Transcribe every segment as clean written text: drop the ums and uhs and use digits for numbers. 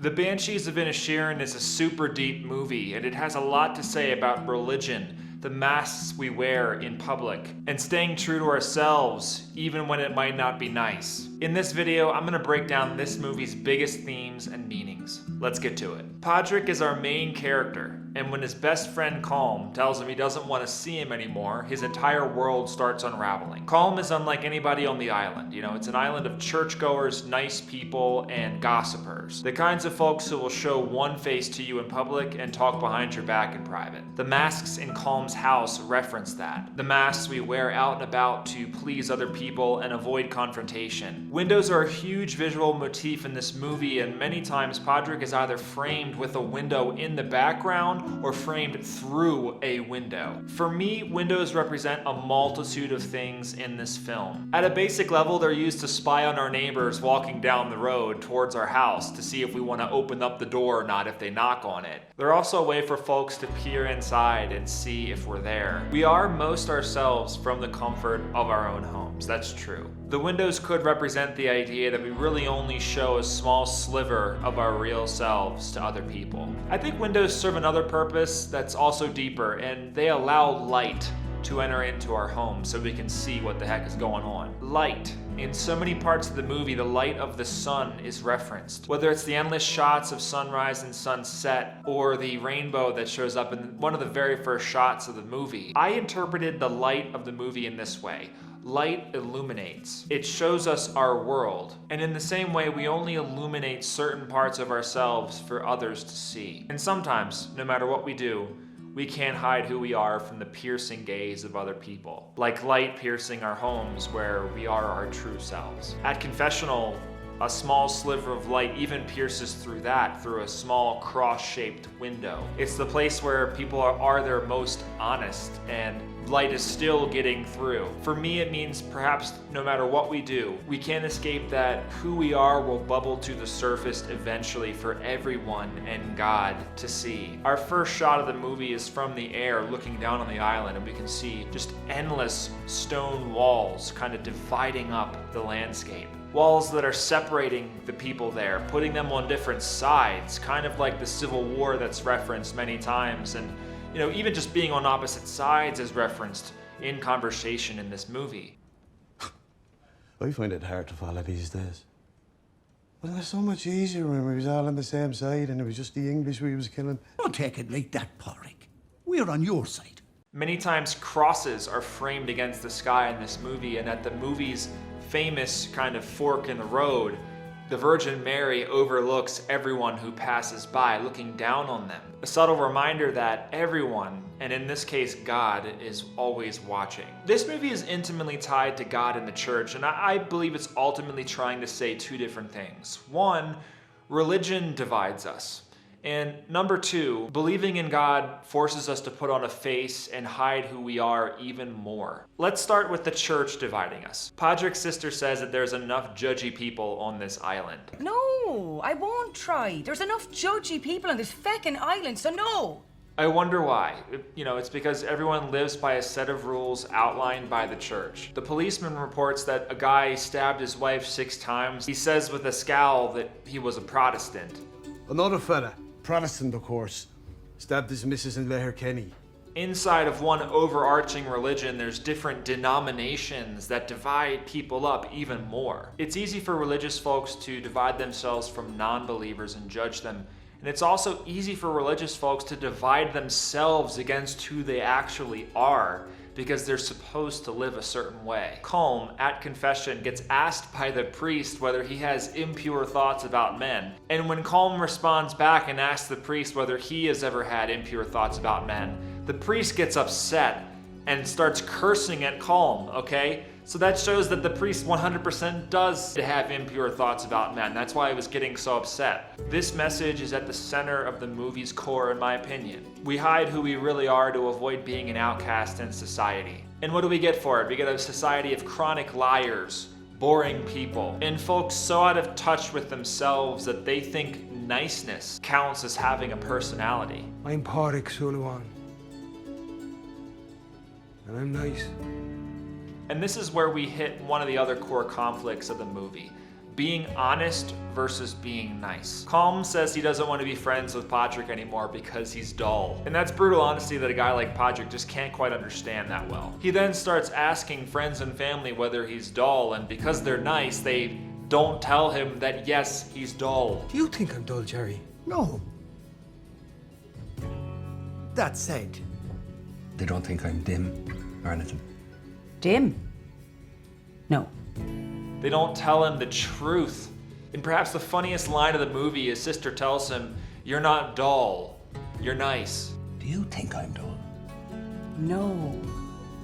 The Banshees of Inisherin is a super deep movie, and it has a lot to say about religion, the masks we wear in public, and staying true to ourselves, even when it might not be nice. In this video, I'm gonna break down this movie's biggest themes and meanings. Let's get to it. Podrick is our main character, and when his best friend Calm tells him he doesn't want to see him anymore, his entire world starts unraveling. Calm is unlike anybody on the island. It's an island of churchgoers, nice people, and gossipers. The kinds of folks who will show one face to you in public and talk behind your back in private. The masks in Calm's house reference that. The masks we wear out and about to please other people and avoid confrontation. Windows are a huge visual motif in this movie, and many times Podrick is either framed with a window in the background or framed through a window. For me, windows represent a multitude of things in this film. At a basic level, they're used to spy on our neighbors walking down the road towards our house to see if we want to open up the door or not if they knock on it. They're also a way for folks to peer inside and see if we're there. We are most ourselves from the comfort of our own homes, that's true. The windows could represent the idea that we really only show a small sliver of our real selves to other people. I think windows serve another purpose that's also deeper, and they allow light to enter into our home so we can see what the heck is going on. Light. In so many parts of the movie, the light of the sun is referenced. Whether it's the endless shots of sunrise and sunset, or the rainbow that shows up in one of the very first shots of the movie, I interpreted the light of the movie in this way. Light illuminates. It shows us our world. And in the same way, we only illuminate certain parts of ourselves for others to see. And sometimes, no matter what we do, we can't hide who we are from the piercing gaze of other people. Like light piercing our homes where we are our true selves. At confessional, a small sliver of light even pierces through a small cross-shaped window. It's the place where people are their most honest, and light is still getting through. For me, it means perhaps no matter what we do, we can't escape that who we are will bubble to the surface eventually for everyone and God to see. Our first shot of the movie is from the air looking down on the island, and we can see just endless stone walls kind of dividing up the landscape. Walls that are separating the people there, putting them on different sides, kind of like the Civil War that's referenced many times. And even just being on opposite sides is referenced in conversation in this movie. I find it hard to follow these days. But it was so much easier when we was all on the same side and it was just the English we was killing. Don't take it like that, Porrick. We're on your side. Many times crosses are framed against the sky in this movie, and at the movie's famous kind of fork in the road, the Virgin Mary overlooks everyone who passes by, looking down on them. A subtle reminder that everyone, and in this case God, is always watching. This movie is intimately tied to God and the church, and I believe it's ultimately trying to say two different things. One, religion divides us. And number two, believing in God forces us to put on a face and hide who we are even more. Let's start with the church dividing us. Podrick's sister says that there's enough judgy people on this island. No, I won't try. There's enough judgy people on this feckin' island, so no. I wonder why. It's because everyone lives by a set of rules outlined by the church. The policeman reports that a guy stabbed his wife 6 times. He says with a scowl that he was a Protestant. Another fella, Protestant of course, stabbed his missus in Letterkenny. Inside of one overarching religion, there's different denominations that divide people up even more. It's easy for religious folks to divide themselves from non-believers and judge them. And it's also easy for religious folks to divide themselves against who they actually are, because they're supposed to live a certain way. Calm, at confession, gets asked by the priest whether he has impure thoughts about men. And when Calm responds back and asks the priest whether he has ever had impure thoughts about men, the priest gets upset and starts cursing at Calm, okay? So that shows that the priest 100% does have impure thoughts about men. That's why he was getting so upset. This message is at the center of the movie's core, in my opinion. We hide who we really are to avoid being an outcast in society. And what do we get for it? We get a society of chronic liars, boring people, and folks so out of touch with themselves that they think niceness counts as having a personality. I'm Porrick Sullivan. And I'm nice. And this is where we hit one of the other core conflicts of the movie. being honest versus being nice. Colm says he doesn't want to be friends with Patrick anymore because he's dull. And that's brutal honesty that a guy like Patrick just can't quite understand that well. He then starts asking friends and family whether he's dull, and because they're nice, they don't tell him that yes, he's dull. Do you think I'm dull, Jerry? No. That said, They don't think I'm dim or anything. Dim? No. They don't tell him the truth. And perhaps the funniest line of the movie, his sister tells him, "You're not dull, you're nice." do you think I'm dull? No.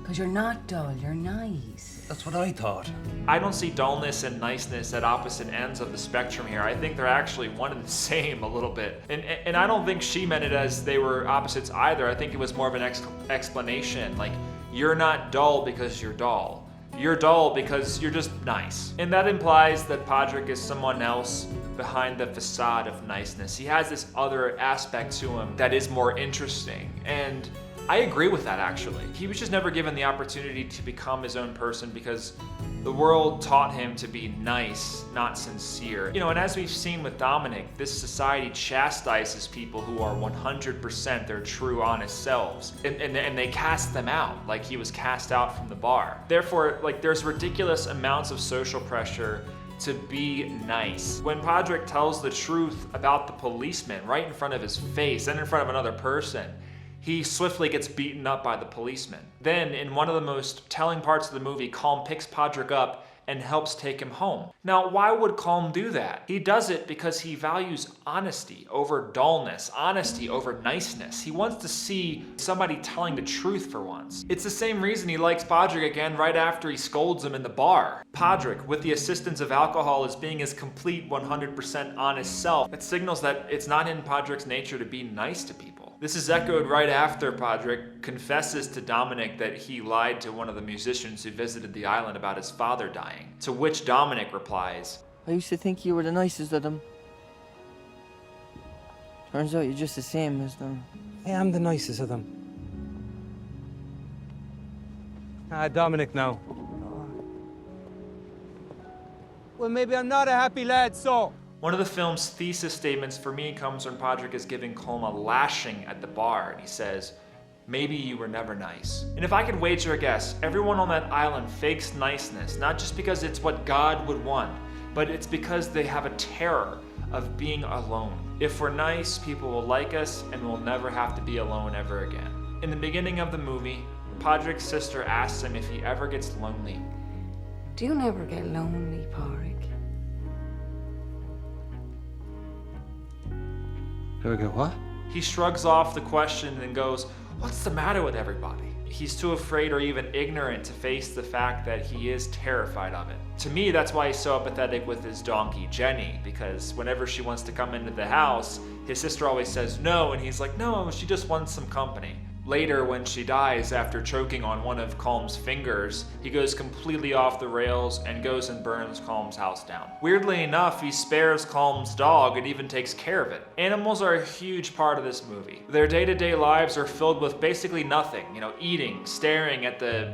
Because you're not dull, you're nice. That's what I thought. I don't see dullness and niceness at opposite ends of the spectrum here. I think they're actually one and the same a little bit. And I don't think she meant it as they were opposites either. I think it was more of an explanation. Like, you're not dull because you're dull. You're dull because you're just nice. And that implies that Patrick is someone else behind the facade of niceness. He has this other aspect to him that is more interesting. And I agree with that, actually. He was just never given the opportunity to become his own person because the world taught him to be nice, not sincere. You know, and as we've seen with Dominic, this society chastises people who are 100% their true, honest selves. And they cast them out, like he was cast out from the bar. Therefore, like, there's ridiculous amounts of social pressure to be nice. When Patrick tells the truth about the policeman right in front of his face and in front of another person, he swiftly gets beaten up by the policeman. Then, in one of the most telling parts of the movie, Colm picks Patrick up and helps take him home. Now, why would Colm do that? He does it because he values honesty over dullness, honesty over niceness. He wants to see somebody telling the truth for once. It's the same reason he likes Patrick again right after he scolds him in the bar. Patrick, with the assistance of alcohol, is being his complete 100% honest self. It signals that it's not in Patrick's nature to be nice to people. This is echoed right after Patrick confesses to Dominic that he lied to one of the musicians who visited the island about his father dying, to which Dominic replies, I used to think you were the nicest of them. Turns out you're just the same as them. I am the nicest of them. Dominic now. Well, maybe I'm not a happy lad, so. One of the film's thesis statements for me comes when Patrick is giving Colm a lashing at the bar, and he says, "Maybe you were never nice." And if I could wager a guess, everyone on that island fakes niceness, not just because it's what God would want, but it's because they have a terror of being alone. If we're nice, people will like us, and we'll never have to be alone ever again. In the beginning of the movie, Patrick's sister asks him if he ever gets lonely. Do you never get lonely, Pádraig? Do I get what? He shrugs off the question and goes, "What's the matter with everybody?" He's too afraid or even ignorant to face the fact that he is terrified of it. To me, that's why he's so apathetic with his donkey, Jenny, because whenever she wants to come into the house, his sister always says no, and he's like, "No, she just wants some company." Later, when she dies after choking on one of Colm's fingers, he goes completely off the rails and goes and burns Colm's house down. Weirdly enough, he spares Colm's dog and even takes care of it. Animals are a huge part of this movie. Their day-to-day lives are filled with basically nothing, eating, staring at the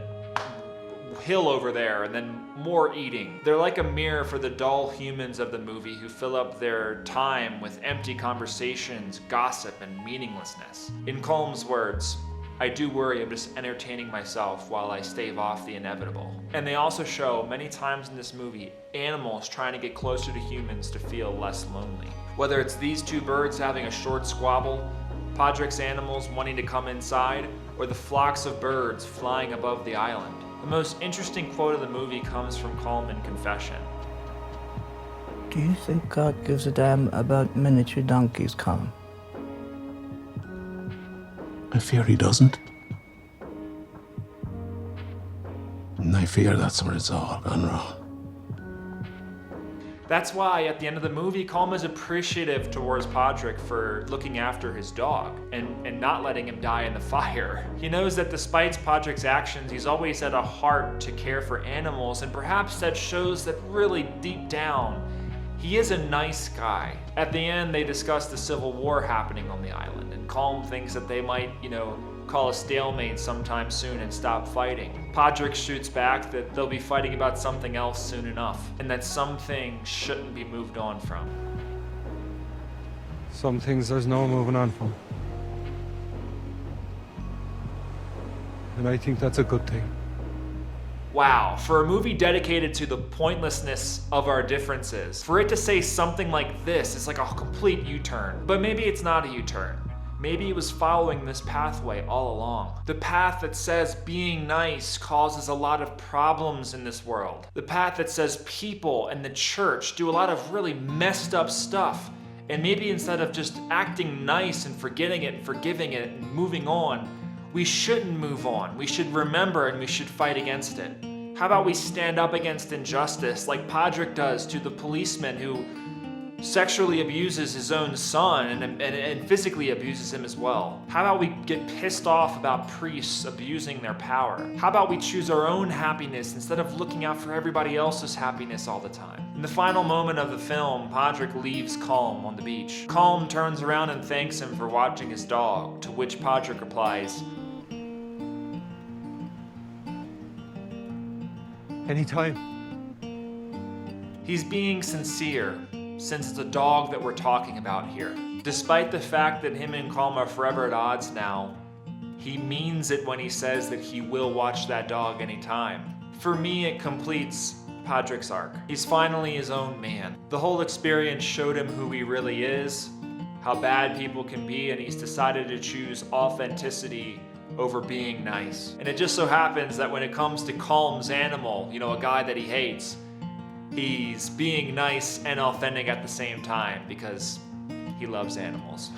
hill over there, and then more eating. They're like a mirror for the dull humans of the movie who fill up their time with empty conversations, gossip, and meaninglessness. In Colm's words, "I do worry I'm just entertaining myself while I stave off the inevitable." And they also show many times in this movie animals trying to get closer to humans to feel less lonely. Whether it's these two birds having a short squabble, Patrick's animals wanting to come inside, or the flocks of birds flying above the island. The most interesting quote of the movie comes from Colm in confession. Do you think God gives a damn about miniature donkeys, Colm? I fear he doesn't. And I fear that's where it's all gone wrong. That's why at the end of the movie, Colm is appreciative towards Patrick for looking after his dog and not letting him die in the fire. He knows that despite Patrick's actions, he's always had a heart to care for animals, and perhaps that shows that really deep down, he is a nice guy. At the end, they discuss the civil war happening on the island, and Colm thinks that they might, call a stalemate sometime soon and stop fighting. Podrick shoots back that they'll be fighting about something else soon enough, and that some things shouldn't be moved on from. Some things there's no moving on from. And I think that's a good thing. Wow, for a movie dedicated to the pointlessness of our differences, for it to say something like this is like a complete U-turn. But maybe it's not a U-turn. Maybe it was following this pathway all along. The path that says being nice causes a lot of problems in this world. The path that says people and the church do a lot of really messed up stuff. And maybe instead of just acting nice and forgetting it and forgiving it and moving on, we shouldn't move on. We should remember and we should fight against it. How about we stand up against injustice like Podrick does to the policeman who sexually abuses his own son and physically abuses him as well? How about we get pissed off about priests abusing their power? How about we choose our own happiness instead of looking out for everybody else's happiness all the time? In the final moment of the film, Podrick leaves Colm on the beach. Colm turns around and thanks him for watching his dog, to which Podrick replies, Anytime. he's being sincere, since it's a dog that we're talking about here. Despite the fact that him and Colm are forever at odds now, he means it when he says that he will watch that dog anytime. For me, it completes Podrick's arc. He's finally his own man. The whole experience showed him who he really is, how bad people can be, and he's decided to choose authenticity over being nice. And it just so happens that when it comes to Colm's animal, a guy that he hates, he's being nice and authentic at the same time because he loves animals.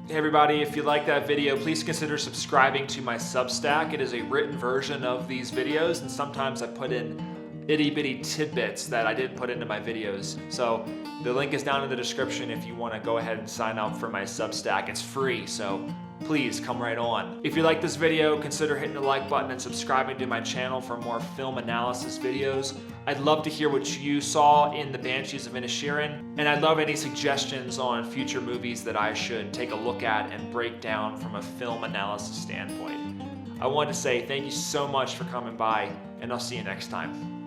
Hey everybody, if you like that video, please consider subscribing to my Substack. It is a written version of these videos, and sometimes I put in itty bitty tidbits that I didn't put into my videos. So the link is down in the description if you want to go ahead and sign up for my Substack. It's free, so please come right on. If you like this video, consider hitting the like button and subscribing to my channel for more film analysis videos. I'd love to hear what you saw in the Banshees of Inisherin, and I'd love any suggestions on future movies that I should take a look at and break down from a film analysis standpoint. I want to say thank you so much for coming by, and I'll see you next time.